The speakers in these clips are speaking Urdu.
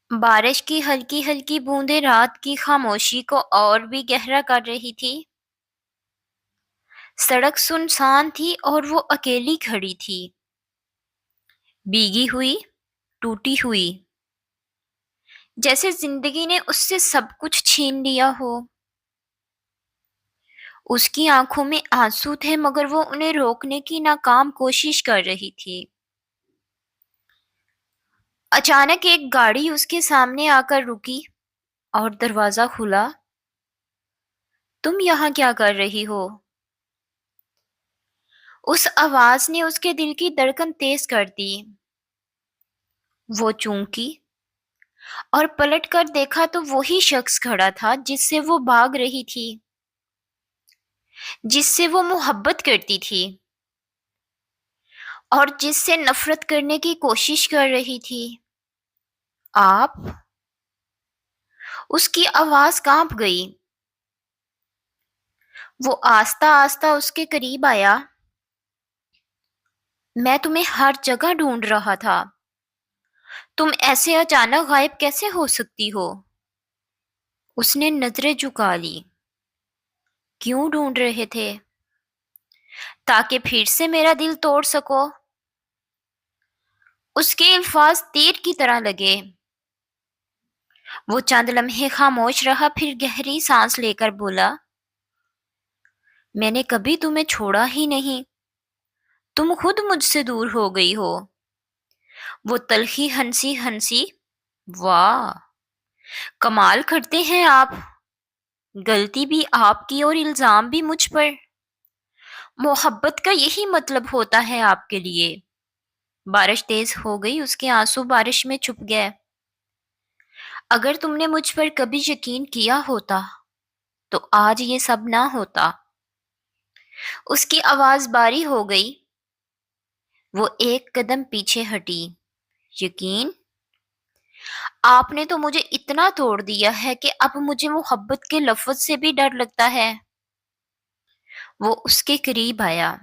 بارش کی ہلکی ہلکی بوندیں رات کی خاموشی کو اور بھی گہرا کر رہی تھی۔ سڑک سنسان تھی اور وہ اکیلی کھڑی تھی، بھیگی ہوئی، ٹوٹی ہوئی، جیسے زندگی نے اس سے سب کچھ چھین لیا ہو۔ اس کی آنکھوں میں آنسو تھے مگر وہ انہیں روکنے کی ناکام کوشش کر رہی تھی۔ اچانک ایک گاڑی اس کے سامنے آ کر رکی اور دروازہ کھلا۔ تم یہاں کیا کر رہی ہو؟ اس آواز نے اس کے دل کی دھڑکن تیز کر دی۔ وہ چونکی اور پلٹ کر دیکھا تو وہی شخص کھڑا تھا جس سے وہ بھاگ رہی تھی، جس سے وہ محبت کرتی تھی اور جس سے نفرت کرنے کی کوشش کر رہی تھی۔ آپ؟ اس کی آواز کانپ گئی۔ وہ آہستہ آہستہ اس کے قریب آیا۔ میں تمہیں ہر جگہ ڈھونڈ رہا تھا، تم ایسے اچانک غائب کیسے ہو سکتی ہو؟ اس نے نظریں جھکا لی۔ کیوں ڈھونڈ رہے تھے؟ تاکہ پھر سے میرا دل توڑ سکو؟ اس کے الفاظ تیر کی طرح لگے۔ وہ چند لمحے خاموش رہا، پھر گہری سانس لے کر بولا، میں نے کبھی تمہیں چھوڑا ہی نہیں، تم خود مجھ سے دور ہو گئی ہو۔ وہ تلخی ہنسی ہنسی، واہ، کمال کرتے ہیں آپ، غلطی بھی آپ کی اور الزام بھی مجھ پر۔ محبت کا یہی مطلب ہوتا ہے آپ کے لیے۔ بارش تیز ہو گئی، اس کے آنسو بارش میں چھپ گئے۔ اگر تم نے مجھ پر کبھی یقین کیا ہوتا تو آج یہ سب نہ ہوتا۔ اس کی آواز باری ہو گئی۔ وہ ایک قدم پیچھے ہٹی۔ یقین؟ آپ نے تو مجھے اتنا توڑ دیا ہے کہ اب مجھے محبت کے لفظ سے بھی ڈر لگتا ہے۔ وہ اس کے قریب آیا،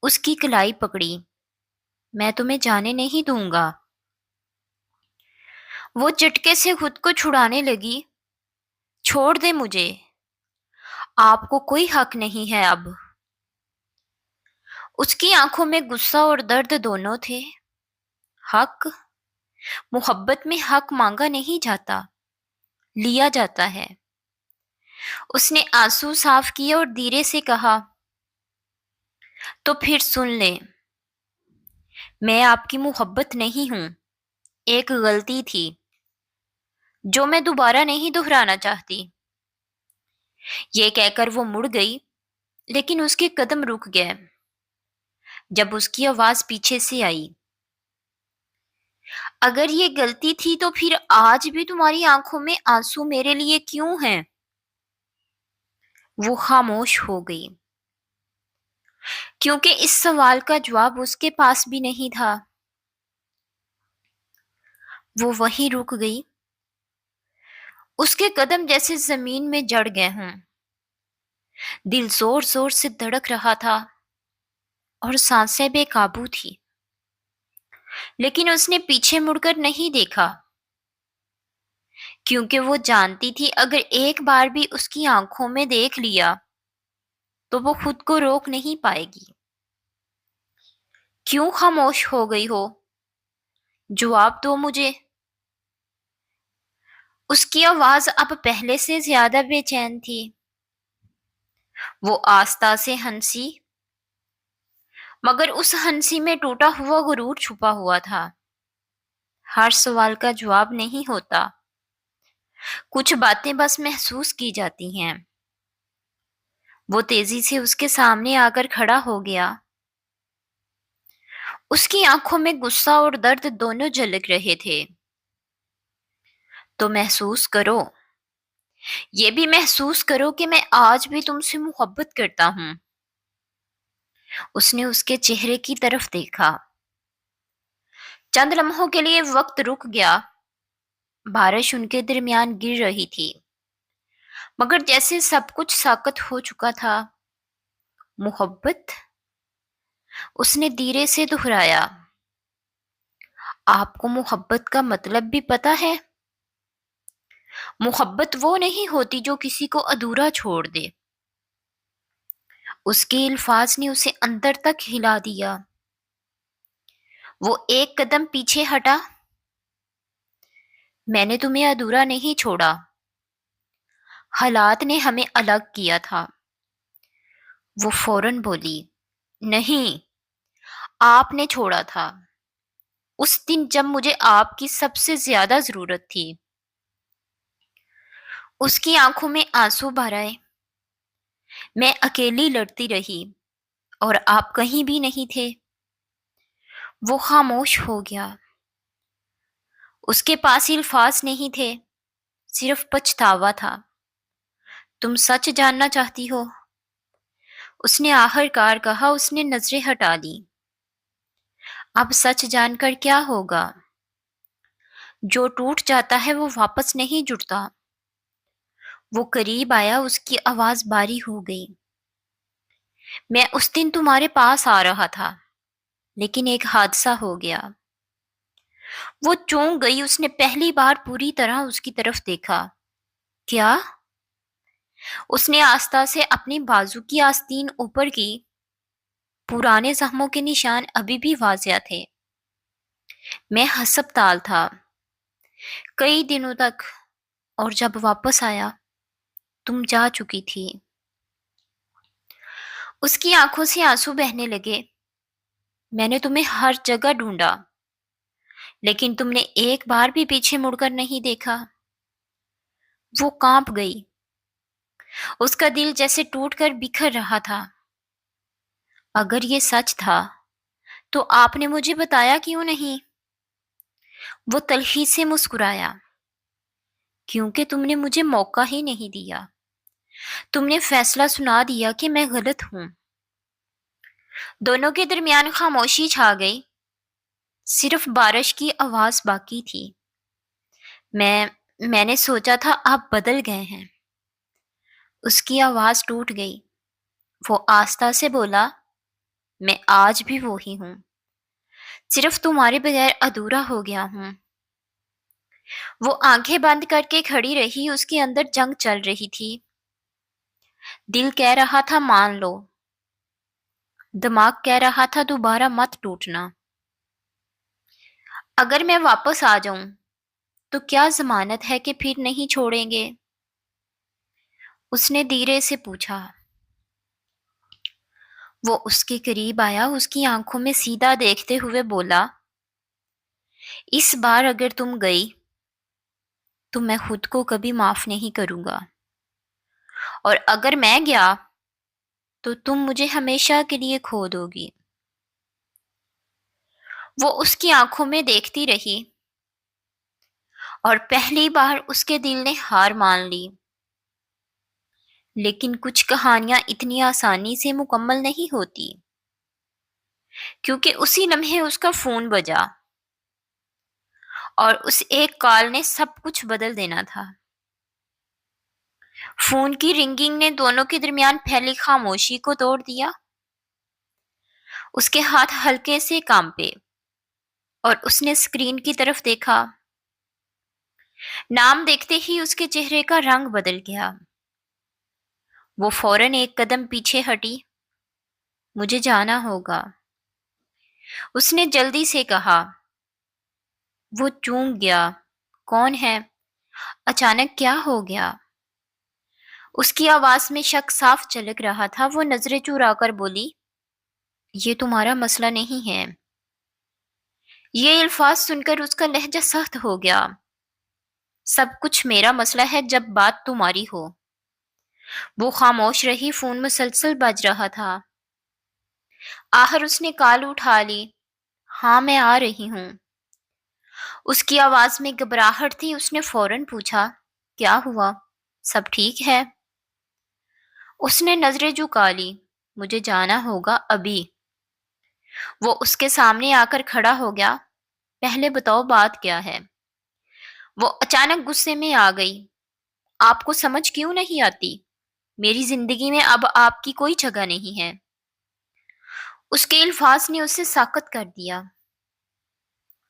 اس کی کلائی پکڑی۔ میں تمہیں جانے نہیں دوں گا۔ وہ چٹکے سے خود کو چھڑانے لگی۔ چھوڑ دے مجھے، آپ کو کوئی حق نہیں ہے اب۔ اس کی آنکھوں میں غصہ اور درد دونوں تھے۔ حق؟ محبت میں حق مانگا نہیں جاتا، لیا جاتا ہے۔ اس نے آنسو صاف کیے اور دھیرے سے کہا، تو پھر سن لیں، میں آپ کی محبت نہیں ہوں، ایک غلطی تھی جو میں دوبارہ نہیں دہرانا چاہتی۔ یہ کہہ کر وہ مڑ گئی، لیکن اس کے قدم رک گئے جب اس کی آواز پیچھے سے آئی، اگر یہ غلطی تھی تو پھر آج بھی تمہاری آنکھوں میں آنسو میرے لیے کیوں ہیں؟ وہ خاموش ہو گئی، کیونکہ اس سوال کا جواب اس کے پاس بھی نہیں تھا۔ وہ وہیں رک گئی، اس کے قدم جیسے زمین میں جڑ گئے ہوں۔ دل زور زور سے دھڑک رہا تھا اور سانسیں بے قابو تھی، لیکن اس نے پیچھے مڑ کر نہیں دیکھا، کیونکہ وہ جانتی تھی اگر ایک بار بھی اس کی آنکھوں میں دیکھ لیا تو وہ خود کو روک نہیں پائے گی۔ کیوں خاموش ہو گئی ہو؟ جواب دو مجھے۔ اس کی آواز اب پہلے سے زیادہ بے چین تھی۔ وہ آہستہ سے ہنسی، مگر اس ہنسی میں ٹوٹا ہوا غرور چھپا ہوا تھا۔ ہر سوال کا جواب نہیں ہوتا، کچھ باتیں بس محسوس کی جاتی ہیں۔ وہ تیزی سے اس کے سامنے آ کر کھڑا ہو گیا۔ اس کی آنکھوں میں غصہ اور درد دونوں جھلک رہے تھے۔ تو محسوس کرو، یہ بھی محسوس کرو کہ میں آج بھی تم سے محبت کرتا ہوں۔ اس نے اس کے چہرے کی طرف دیکھا۔ چند لمحوں کے لیے وقت رک گیا۔ بارش ان کے درمیان گر رہی تھی، مگر جیسے سب کچھ ساکت ہو چکا تھا۔ محبت؟ اس نے دھیرے سے دہرایا۔ آپ کو محبت کا مطلب بھی پتہ ہے؟ محبت وہ نہیں ہوتی جو کسی کو ادھورا چھوڑ دے۔ اس کے الفاظ نے اسے اندر تک ہلا دیا۔ وہ ایک قدم پیچھے ہٹا۔ میں نے تمہیں ادھورا نہیں چھوڑا، حالات نے ہمیں الگ کیا تھا۔ وہ فوراً بولی، نہیں، آپ نے چھوڑا تھا، اس دن جب مجھے آپ کی سب سے زیادہ ضرورت تھی۔ اس کی آنکھوں میں آنسو بھر آئے۔ میں اکیلی لڑتی رہی اور آپ کہیں بھی نہیں تھے۔ وہ خاموش ہو گیا۔ اس کے پاس الفاظ نہیں تھے، صرف پچھتاوا تھا۔ تم سچ جاننا چاہتی ہو؟ اس نے آخر کار کہا۔ اس نے نظریں ہٹا لی۔ اب سچ جان کر کیا ہوگا؟ جو ٹوٹ جاتا ہے وہ واپس نہیں جڑتا۔ وہ قریب آیا، اس کی آواز باری ہو گئی۔ میں اس دن تمہارے پاس آ رہا تھا، لیکن ایک حادثہ ہو گیا۔ وہ چونک گئی۔ اس نے پہلی بار پوری طرح اس کی طرف دیکھا۔ کیا؟ اس نے آہستہ سے اپنی بازو کی آستین اوپر کی۔ پرانے زخموں کے نشان ابھی بھی واضح تھے۔ میں ہسپتال تھا کئی دنوں تک، اور جب واپس آیا تم جا چکی تھی۔ اس کی آنکھوں سے آنسو بہنے لگے۔ میں نے تمہیں ہر جگہ ڈھونڈا، لیکن تم نے ایک بار بھی پیچھے مڑ کر نہیں دیکھا۔ وہ کانپ گئی۔ اس کا دل جیسے ٹوٹ کر بکھر رہا تھا۔ اگر یہ سچ تھا تو آپ نے مجھے بتایا کیوں نہیں؟ وہ تلخی سے مسکرایا۔ کیونکہ تم نے مجھے موقع ہی نہیں دیا۔ تم نے فیصلہ سنا دیا کہ میں غلط ہوں۔ دونوں کے درمیان خاموشی چھا گئی۔ صرف بارش کی آواز باقی تھی۔ میں نے سوچا تھا آپ بدل گئے ہیں۔ اس کی آواز ٹوٹ گئی۔ وہ آہستہ سے بولا، میں آج بھی وہی ہوں، صرف تمہارے بغیر ادھورا ہو گیا ہوں۔ وہ آنکھیں بند کر کے کھڑی رہی۔ اس کے اندر جنگ چل رہی تھی۔ دل کہہ رہا تھا مان لو، دماغ کہہ رہا تھا دوبارہ مت ٹوٹنا۔ اگر میں واپس آ جاؤں تو کیا ضمانت ہے کہ پھر نہیں چھوڑیں گے؟ اس نے دھیرے سے پوچھا۔ وہ اس کے قریب آیا، اس کی آنکھوں میں سیدھا دیکھتے ہوئے بولا، اس بار اگر تم گئی تو میں خود کو کبھی معاف نہیں کروں گا، اور اگر میں گیا تو تم مجھے ہمیشہ کے لیے کھو دو گی۔ وہ اس کی آنکھوں میں دیکھتی رہی، اور پہلی بار اس کے دل نے ہار مان لی۔ لیکن کچھ کہانیاں اتنی آسانی سے مکمل نہیں ہوتی، کیونکہ اسی لمحے اس کا فون بجا، اور اس ایک کال نے سب کچھ بدل دینا تھا۔ فون کی رنگنگ نے دونوں کے درمیان پھیلی خاموشی کو توڑ دیا۔ اس کے ہاتھ ہلکے سے کانپے، اور اس نے اسکرین کی طرف دیکھا۔ نام دیکھتے ہی اس کے چہرے کا رنگ بدل گیا۔ وہ فوراً ایک قدم پیچھے ہٹی۔ مجھے جانا ہوگا، اس نے جلدی سے کہا۔ وہ چونک گیا۔ کون ہے؟ اچانک کیا ہو گیا؟ اس کی آواز میں شک صاف جھلک رہا تھا۔ وہ نظریں چرا کر بولی، یہ تمہارا مسئلہ نہیں ہے۔ یہ الفاظ سن کر اس کا لہجہ سخت ہو گیا۔ سب کچھ میرا مسئلہ ہے جب بات تمہاری ہو۔ وہ خاموش رہی۔ فون مسلسل بج رہا تھا۔ آخر اس نے کال اٹھا لی۔ ہاں، میں آ رہی ہوں۔ اس کی آواز میں گھبراہٹ تھی۔ اس نے فوراً پوچھا، کیا ہوا؟ سب ٹھیک ہے؟ اس نے نظریں جھکا لی۔ مجھے جانا ہوگا ابھی۔ وہ اس کے سامنے آ کر کھڑا ہو گیا۔ پہلے بتاؤ بات کیا ہے؟ وہ اچانک غصے میں آ گئی۔ آپ کو سمجھ کیوں نہیں آتی؟ میری زندگی میں اب آپ کی کوئی جگہ نہیں ہے۔ اس کے الفاظ نے اسے ساکت کر دیا۔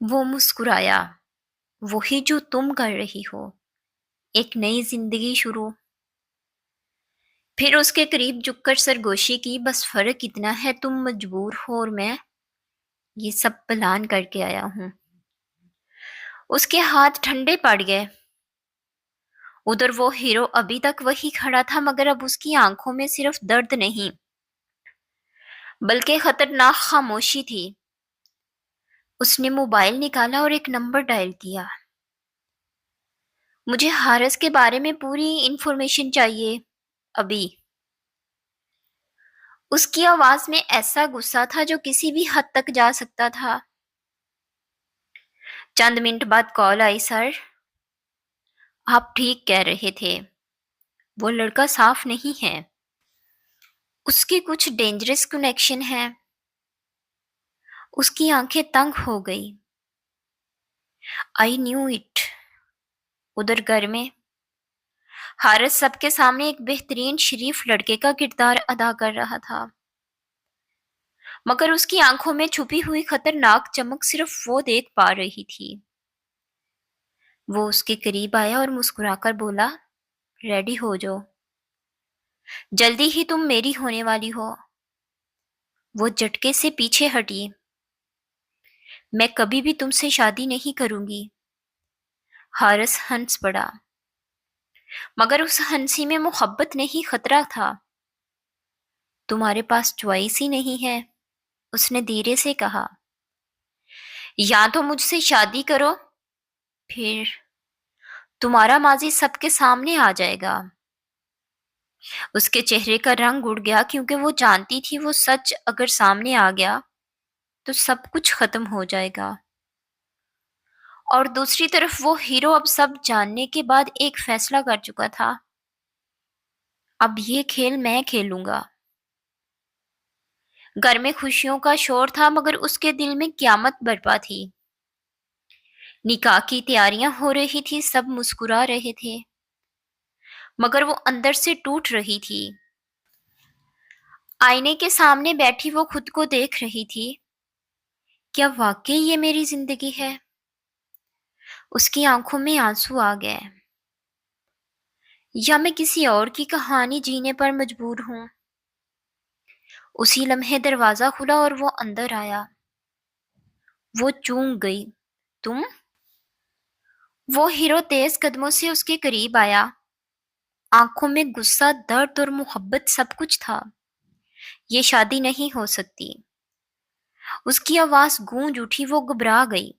وہ مسکرایا. وہی جو تم کر رہی ہو. ایک نئی زندگی شروع. پھر اس کے قریب جھک کر سرگوشی کی. بس فرق اتنا ہے تم مجبور ہو اور میں یہ سب پلان کر کے آیا ہوں. اس کے ہاتھ ٹھنڈے پڑ گئے. ادھر وہ ہیرو ابھی تک وہی کھڑا تھا مگر اب اس کی آنکھوں میں صرف درد نہیں بلکہ خطرناک خاموشی تھی. اس نے موبائل نکالا اور ایک نمبر ڈائل کیا. مجھے حارث کے بارے میں پوری انفارمیشن چاہیے ابھی. اس کی آواز میں ایسا غصہ تھا جو کسی بھی حد تک جا سکتا تھا. چند منٹ بعد کال آئی. سر آپ ٹھیک کہہ رہے تھے. وہ لڑکا صاف نہیں ہے. اس کی کچھ ڈینجرس کنیکشن ہے. اس کی آنکھیں تنگ ہو گئی. I knew it. ادھر گھر میں حارث سب کے سامنے ایک بہترین شریف لڑکے کا کردار ادا کر رہا تھا مگر اس کی آنکھوں میں چھپی ہوئی خطرناک چمک صرف وہ دیکھ پا رہی تھی. وہ اس کے قریب آیا اور مسکرا کر بولا, ریڈی ہو جاؤ, جلدی ہی تم میری ہونے والی ہو. وہ جھٹکے سے پیچھے ہٹی. میں کبھی بھی تم سے شادی نہیں کروں گی. حارث ہنس پڑا مگر اس ہنسی میں محبت نہیں خطرہ تھا. تمہارے پاس چوائس ہی نہیں ہے, اس نے دھیرے سے کہا. یا تو مجھ سے شادی کرو پھر تمہارا ماضی سب کے سامنے آ جائے گا. اس کے چہرے کا رنگ اڑ گیا کیونکہ وہ جانتی تھی وہ سچ اگر سامنے آ گیا تو سب کچھ ختم ہو جائے گا. اور دوسری طرف وہ ہیرو اب سب جاننے کے بعد ایک فیصلہ کر چکا تھا. اب یہ کھیل میں کھیلوں گا. گھر میں خوشیوں کا شور تھا مگر اس کے دل میں قیامت برپا تھی. نکاح کی تیاریاں ہو رہی تھی, سب مسکرا رہے تھے مگر وہ اندر سے ٹوٹ رہی تھی. آئینے کے سامنے بیٹھی وہ خود کو دیکھ رہی تھی. کیا واقعی یہ میری زندگی ہے؟ اس کی آنکھوں میں آنسو آ گئے. یا میں کسی اور کی کہانی جینے پر مجبور ہوں؟ اسی لمحے دروازہ کھلا اور وہ اندر آیا. وہ چونک گئی. تم؟ وہ ہیرو تیز قدموں سے اس کے قریب آیا. آنکھوں میں غصہ, درد اور محبت سب کچھ تھا. یہ شادی نہیں ہو سکتی. اس کی آواز گونج اٹھی. وہ گھبرا گئی.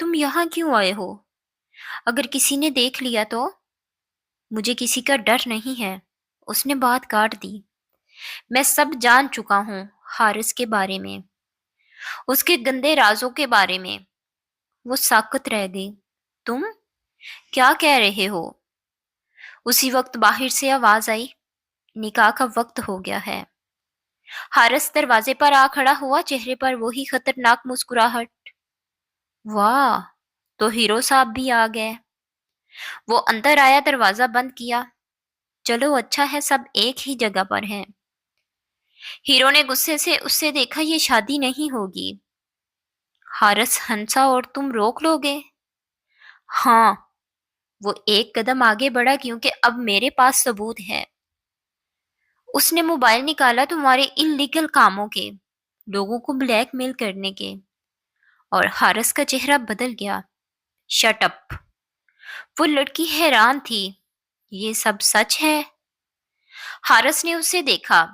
تم یہاں کیوں آئے ہو؟ اگر کسی نے دیکھ لیا تو؟ مجھے کسی کا ڈر نہیں ہے. اس نے بات کاٹ دی. میں سب جان چکا ہوں حارث کے بارے میں, اس کے گندے رازوں کے بارے میں. وہ ساکت رہ گئی. تم کیا کہہ رہے ہو؟ اسی وقت باہر سے آواز آئی, نکاح کا وقت ہو گیا ہے. حارث دروازے پر آ کھڑا ہوا, چہرے پر وہی خطرناک مسکراہٹ. واہ, تو ہیرو صاحب بھی آ گئے. وہ اندر آیا, دروازہ بند کیا. چلو اچھا ہے سب ایک ہی جگہ پر ہیں. ہیرو نے غصے سے اس سے دیکھا. یہ شادی نہیں ہوگی. حارث ہنسا. اور تم روک لو گے؟ ہاں. وہ ایک قدم آگے بڑھا کیونکہ اب میرے پاس ثبوت ہے. اس نے موبائل نکالا. تمہارے انلیگل کاموں کے, لوگوں کو بلیک میل کرنے کے. اور حارث کا چہرہ بدل گیا. Shut up. وہ لڑکی حیران تھی. یہ سب سچ ہے؟ حارث نے اسے دیکھا.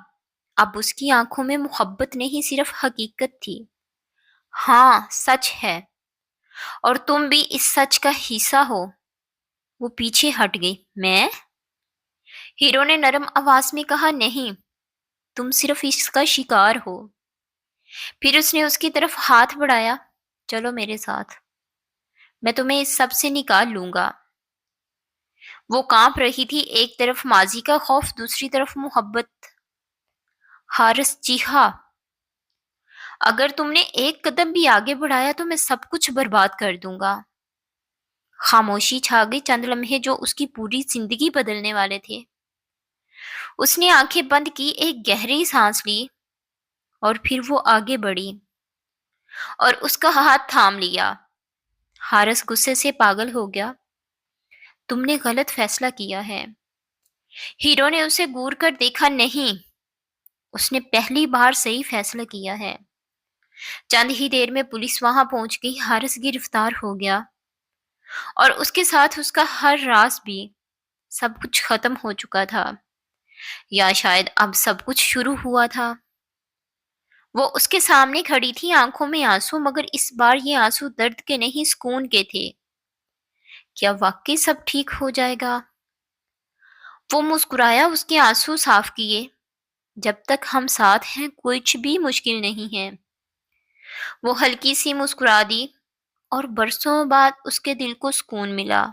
اب اس کی آنکھوں میں محبت نہیں, صرف حقیقت تھی. ہاں سچ ہے, اور تم بھی اس سچ کا حصہ ہو. وہ پیچھے ہٹ گئی. میں؟ ہیرو نے نرم آواز میں کہا, نہیں, تم صرف اس کا شکار ہو. پھر اس نے اس کی طرف ہاتھ بڑھایا. چلو میرے ساتھ, میں تمہیں اس سب سے نکال لوں گا. وہ کانپ رہی تھی, ایک طرف ماضی کا خوف, دوسری طرف محبت. حارث چیخا, اگر تم نے ایک قدم بھی آگے بڑھایا تو میں سب کچھ برباد کر دوں گا. خاموشی چھا گئی, چند لمحے جو اس کی پوری زندگی بدلنے والے تھے. اس نے آنکھیں بند کی, ایک گہری سانس لی, اور پھر وہ آگے بڑھی اور اس کا ہاتھ تھام لیا. حارث غصے سے پاگل ہو گیا۔ تم نے غلط فیصلہ کیا ہے۔ ہیرو نے اسے گور کر دیکھا۔ نہیں، اس نے پہلی بار صحیح فیصلہ کیا ہے۔ چند ہی دیر میں پولیس وہاں پہنچ گئی۔ حارث گرفتار ہو گیا اور اس کے ساتھ اس کا ہر راز بھی۔ سب کچھ ختم ہو چکا تھا، یا شاید اب سب کچھ شروع ہوا تھا۔ وہ اس کے سامنے کھڑی تھی، آنکھوں میں آنسو، مگر اس بار یہ آنسو درد کے نہیں، سکون کے تھے۔ کیا واقعی سب ٹھیک ہو جائے گا؟ وہ مسکرایا، اس کے آنسو صاف کیے۔ جب تک ہم ساتھ ہیں کچھ بھی مشکل نہیں ہے۔ وہ ہلکی سی مسکرا دی اور برسوں بعد اس کے دل کو سکون ملا۔